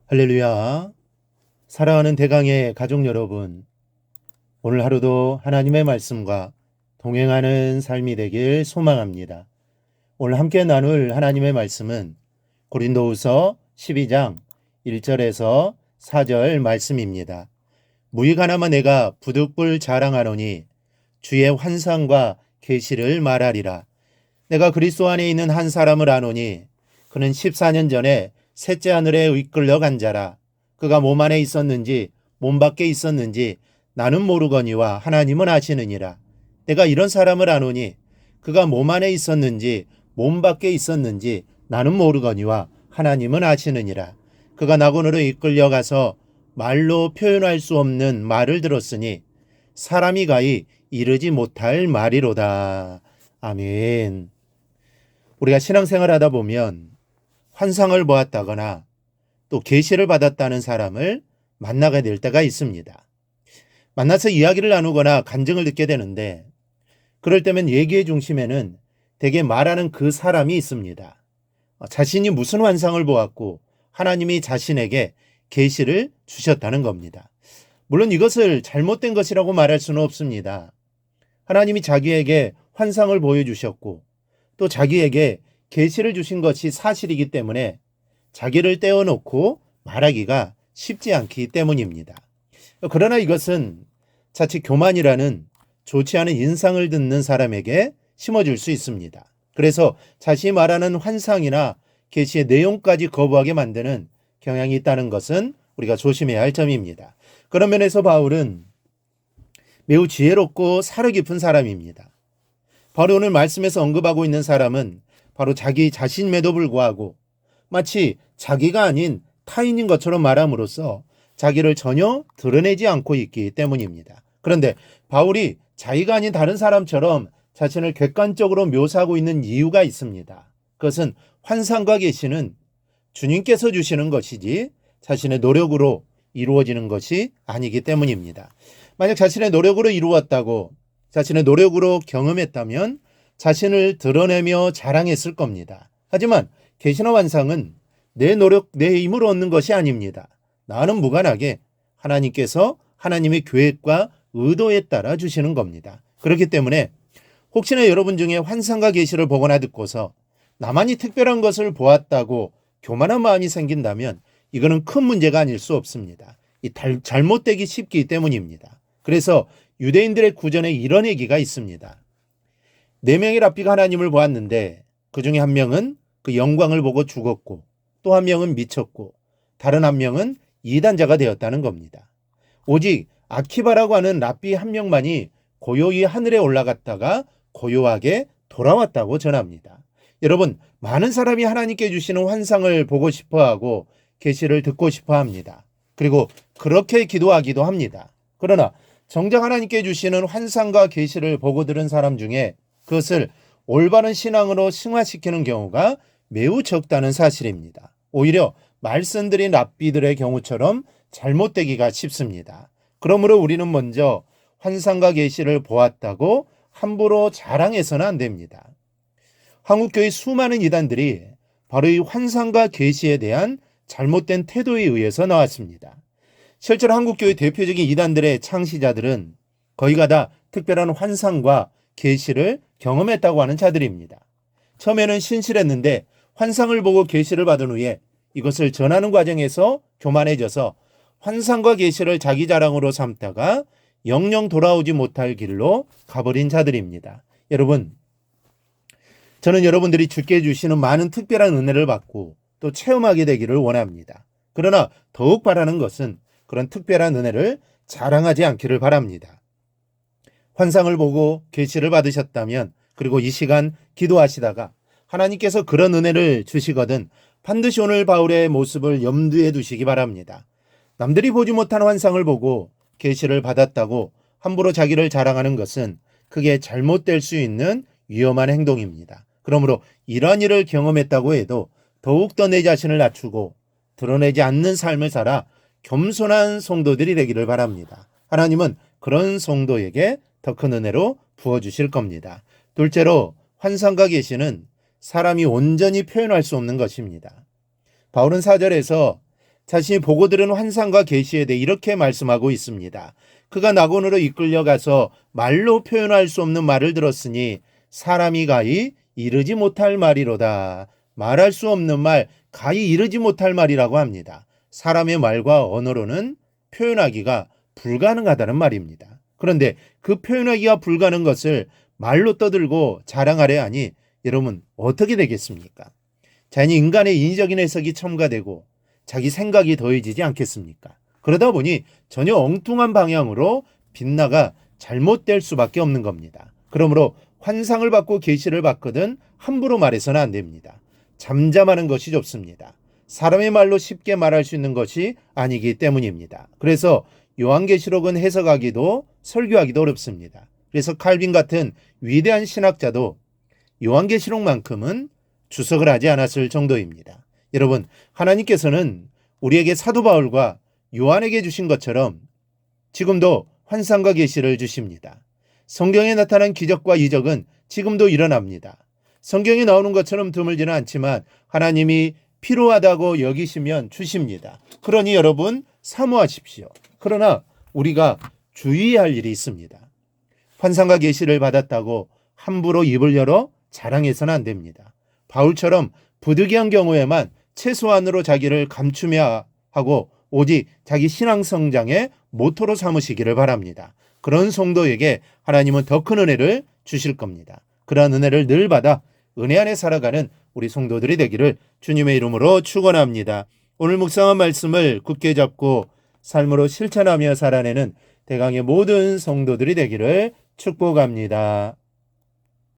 할렐루야. 사랑하는 대강의 가족 여러분, 오늘 하루도 하나님의 말씀과 동행하는 삶이 되길 소망합니다. 오늘 함께 나눌 하나님의 말씀은 고린도후서 12장 1절에서 4절 말씀입니다. 무익 하나만 내가 부득불 자랑하노니 주의 환상과 계시를 말하리라. 내가 그리스도 안에 있는 한 사람을 아노니 그는 14년 전에 셋째 하늘에 이끌려 간 자라. 그가 몸 안에 있었는지 몸 밖에 있었는지 나는 모르거니와 하나님은 아시느니라. 내가 이런 사람을 아노니 그가 몸 안에 있었는지 몸 밖에 있었는지 나는 모르거니와 하나님은 아시느니라. 그가 낙원으로 이끌려 가서 말로 표현할 수 없는 말을 들었으니 사람이 가히 이르지 못할 말이로다. 아멘. 우리가 신앙생활 하다 보면 환상을 보았다거나 또 계시를 받았다는 사람을 만나게 될 때가 있습니다. 만나서 이야기를 나누거나 간증을 듣게 되는데 그럴 때면 얘기의 중심에는 대개 말하는 그 사람이 있습니다. 자신이 무슨 환상을 보았고 하나님이 자신에게 계시를 주셨다는 겁니다. 물론 이것을 잘못된 것이라고 말할 수는 없습니다. 하나님이 자기에게 환상을 보여주셨고 또 자기에게 계시를 주신 것이 사실이기 때문에 자기를 떼어놓고 말하기가 쉽지 않기 때문입니다. 그러나 이것은 자칫 교만이라는 좋지 않은 인상을 듣는 사람에게 심어줄 수 있습니다. 그래서 자신이 말하는 환상이나 계시의 내용까지 거부하게 만드는 경향이 있다는 것은 우리가 조심해야 할 점입니다. 그런 면에서 바울은 매우 지혜롭고 사려 깊은 사람입니다. 바로 오늘 말씀에서 언급하고 있는 사람은 바로 자기 자신임에도 불구하고 마치 자기가 아닌 타인인 것처럼 말함으로써 자기를 전혀 드러내지 않고 있기 때문입니다. 그런데 바울이 자기가 아닌 다른 사람처럼 자신을 객관적으로 묘사하고 있는 이유가 있습니다. 그것은 환상과 계시는 주님께서 주시는 것이지 자신의 노력으로 이루어지는 것이 아니기 때문입니다. 만약 자신의 노력으로 이루었다고 자신의 노력으로 경험했다면 자신을 드러내며 자랑했을 겁니다. 하지만 계시나 환상은 내 노력, 내 힘으로 얻는 것이 아닙니다. 나는 무관하게 하나님께서 하나님의 계획과 의도에 따라 주시는 겁니다. 그렇기 때문에 혹시나 여러분 중에 환상과 계시를 보거나 듣고서 나만이 특별한 것을 보았다고 교만한 마음이 생긴다면 이거는 큰 문제가 아닐 수 없습니다. 잘못되기 쉽기 때문입니다. 그래서 유대인들의 구전에 이런 얘기가 있습니다. 4명의 랍비가 하나님을 보았는데 그 중에 한 명은 그 영광을 보고 죽었고 또 한 명은 미쳤고 다른 한 명은 이단자가 되었다는 겁니다. 오직 아키바라고 하는 랍비 한 명만이 고요히 하늘에 올라갔다가 고요하게 돌아왔다고 전합니다. 여러분, 많은 사람이 하나님께 주시는 환상을 보고 싶어하고 계시를 듣고 싶어합니다. 그리고 그렇게 기도하기도 합니다. 그러나 정작 하나님께 주시는 환상과 계시를 보고 들은 사람 중에 그것을 올바른 신앙으로 승화시키는 경우가 매우 적다는 사실입니다. 오히려 말씀드린 랍비들의 경우처럼 잘못되기가 쉽습니다. 그러므로 우리는 먼저 환상과 계시를 보았다고 함부로 자랑해서는 안 됩니다. 한국교회 수많은 이단들이 바로 이 환상과 계시에 대한 잘못된 태도에 의해서 나왔습니다. 실제로 한국교회 대표적인 이단들의 창시자들은 거의가 다 특별한 환상과 계시를 경험했다고 하는 자들입니다. 처음에는 신실했는데 환상을 보고 계시를 받은 후에 이것을 전하는 과정에서 교만해져서 환상과 계시를 자기 자랑으로 삼다가 영영 돌아오지 못할 길로 가버린 자들입니다. 여러분, 저는 여러분들이 주께 주시는 많은 특별한 은혜를 받고 또 체험하게 되기를 원합니다. 그러나 더욱 바라는 것은 그런 특별한 은혜를 자랑하지 않기를 바랍니다. 환상을 보고 계시를 받으셨다면 그리고 이 시간 기도하시다가 하나님께서 그런 은혜를 주시거든 반드시 오늘 바울의 모습을 염두에 두시기 바랍니다. 남들이 보지 못한 환상을 보고 계시를 받았다고 함부로 자기를 자랑하는 것은 크게 잘못될 수 있는 위험한 행동입니다. 그러므로 이러한 일을 경험했다고 해도 더욱더 내 자신을 낮추고 드러내지 않는 삶을 살아 겸손한 성도들이 되기를 바랍니다. 하나님은 그런 성도에게 더 큰 은혜로 부어주실 겁니다. 둘째로 환상과 계시는 사람이 온전히 표현할 수 없는 것입니다. 바울은 4절에서 자신이 보고 들은 환상과 계시에 대해 이렇게 말씀하고 있습니다. 그가 낙원으로 이끌려가서 말로 표현할 수 없는 말을 들었으니 사람이 가히 이르지 못할 말이로다. 말할 수 없는 말, 가히 이르지 못할 말이라고 합니다. 사람의 말과 언어로는 표현하기가 불가능하다는 말입니다. 그런데 그 표현하기가 불가능한 것을 말로 떠들고 자랑하려 하니 여러분 어떻게 되겠습니까? 자연히 인간의 인위적인 해석이 첨가되고 자기 생각이 더해지지 않겠습니까? 그러다 보니 전혀 엉뚱한 방향으로 빗나가 잘못될 수밖에 없는 겁니다. 그러므로 환상을 받고 계시를 받거든 함부로 말해서는 안 됩니다. 잠잠하는 것이 좋습니다. 사람의 말로 쉽게 말할 수 있는 것이 아니기 때문입니다. 그래서 요한계시록은 해석하기도 설교하기도 어렵습니다. 그래서 칼빈 같은 위대한 신학자도 요한계시록만큼은 주석을 하지 않았을 정도입니다. 여러분, 하나님께서는 우리에게 사도 바울과 요한에게 주신 것처럼 지금도 환상과 계시를 주십니다. 성경에 나타난 기적과 이적은 지금도 일어납니다. 성경에 나오는 것처럼 드물지는 않지만 하나님이 필요하다고 여기시면 주십니다. 그러니 여러분 사모하십시오. 그러나 우리가 주의할 일이 있습니다. 환상과 계시를 받았다고 함부로 입을 열어 자랑해서는 안 됩니다. 바울처럼 부득이한 경우에만 최소한으로 자기를 감추며 하고 오직 자기 신앙 성장의 모토로 삼으시기를 바랍니다. 그런 성도에게 하나님은 더 큰 은혜를 주실 겁니다. 그러한 은혜를 늘 받아 은혜 안에 살아가는 우리 성도들이 되기를 주님의 이름으로 축원합니다. 오늘 묵상한 말씀을 굳게 잡고 삶으로 실천하며 살아내는 대강의 모든 성도들이 되기를 축복합니다.